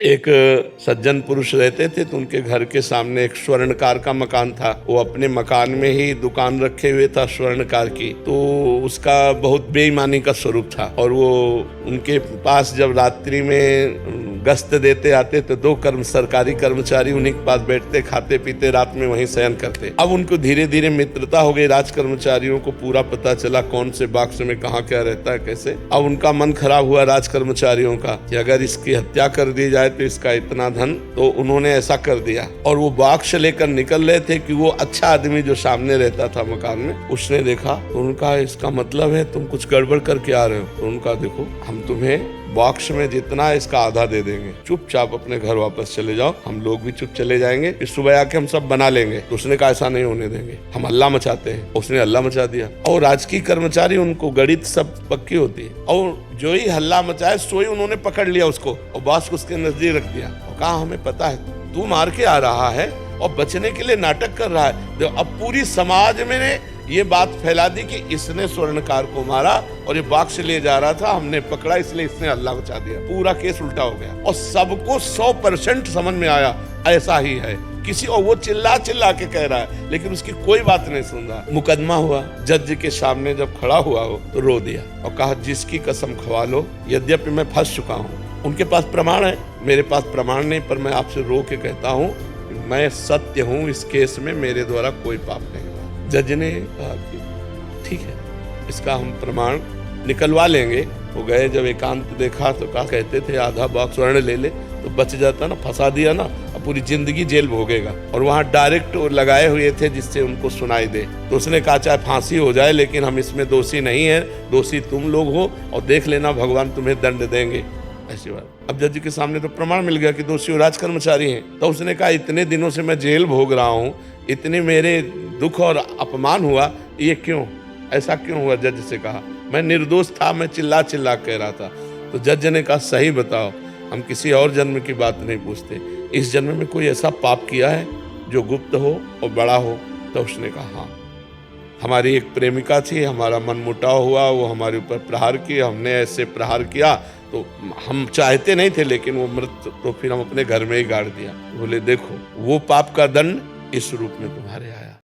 एक सज्जन पुरुष रहते थे, तो उनके घर के सामने एक स्वर्णकार का मकान था। वो अपने मकान में ही दुकान रखे हुए था स्वर्णकार की, तो उसका बहुत बेईमानी का स्वरूप था। और वो उनके पास जब रात्रि में गश्त देते आते तो दो सरकारी कर्मचारी उन्हीं के पास बैठते, खाते पीते, रात में वहीं शयन करते। अब उनको धीरे धीरे मित्रता हो गई, राज कर्मचारियों को पूरा पता चला कौन से बॉक्स में कहाँ क्या रहता है, कैसे। अब उनका मन खराब हुआ राज कर्मचारियों का कि अगर इसकी हत्या कर दी जाए तो इसका इतना धन, तो उन्होंने ऐसा कर दिया। और वो बॉक्स लेकर निकल रहे थे कि वो अच्छा आदमी जो सामने रहता था मकान में, उसने देखा तो उनका, इसका मतलब है तुम कुछ गड़बड़ करके आ रहे हो। तो उनका, देखो हम तुम्हें बॉक्स में जितना है इसका आधा दे देंगे, चुपचाप अपने घर वापस चले जाओ, हम लोग भी चुप चले जाएंगे, फिर सुबह आके हम सब बना लेंगे। तो उसने कहा ऐसा नहीं होने देंगे, हम हल्ला मचाते हैं। उसने हल्ला मचा दिया। और राजकीय कर्मचारी, उनको गणित सब पक्की होती है, और जो ही हल्ला मचाए सोई उन्होंने पकड़ लिया उसको और बॉस को उसके नजदीक रख दिया और कहा हमें पता है तू मार के आ रहा है और बचने के लिए नाटक कर रहा है। अब पूरी समाज में ये बात फैला दी कि इसने स्वर्णकार को मारा और ये बॉक्स ले जा रहा था, हमने पकड़ा इसलिए इसने हल्ला मचा दिया। पूरा केस उल्टा हो गया और सबको 100% समझ में आया ऐसा ही है किसी, और वो चिल्ला चिल्ला के कह रहा है लेकिन उसकी कोई बात नहीं सुन रहा। मुकदमा हुआ, जज के सामने जब खड़ा हुआ हो तो रो दिया और कहा जिसकी कसम खवा लो, यद्यपि मैं फंस चुका हूँ, उनके पास प्रमाण है, मेरे पास प्रमाण नहीं, पर मैं आपसे रो के कहता हूँ मैं सत्य हूँ, इस केस में मेरे द्वारा कोई पाप नहीं हुआ। जज ने कहा कि ठीक है, इसका हम प्रमाण निकलवा लेंगे। वो गए, जब एकांत देखा तो कहा, कहते थे आधा बॉक्स स्वर्ण ले ले तो बच जाता ना, फंसा दिया ना, अब पूरी जिंदगी जेल भोगेगा। और वहाँ डायरेक्ट लगाए हुए थे जिससे उनको सुनाई दे। तो उसने कहा चाहे फांसी हो जाए लेकिन हम इसमें दोषी नहीं है, दोषी तुम लोग हो और देख लेना भगवान तुम्हें दंड देंगे, ऐसी बात। अब जज के सामने तो प्रमाण मिल गया कि दोषी राज कर्मचारी हैं। तो उसने कहा इतने दिनों से मैं जेल भोग रहा हूँ, इतने मेरे दुख और अपमान हुआ, ये क्यों, ऐसा क्यों हुआ? जज से कहा मैं निर्दोष था, मैं चिल्ला चिल्ला कह रहा था। तो जज ने कहा सही बताओ, हम किसी और जन्म की बात नहीं पूछते, इस जन्म में कोई ऐसा पाप किया है जो गुप्त हो और बड़ा हो? तो उसने कहा हाँ, हमारी एक प्रेमिका थी, हमारा मनमुटाव हुआ, वो हमारे ऊपर प्रहार किया, हमने ऐसे प्रहार किया तो हम चाहते नहीं थे लेकिन वो मृत, तो फिर हम अपने घर में ही गाड़ दिया। बोले देखो वो पाप का दंड इस रूप में तुम्हारे आया।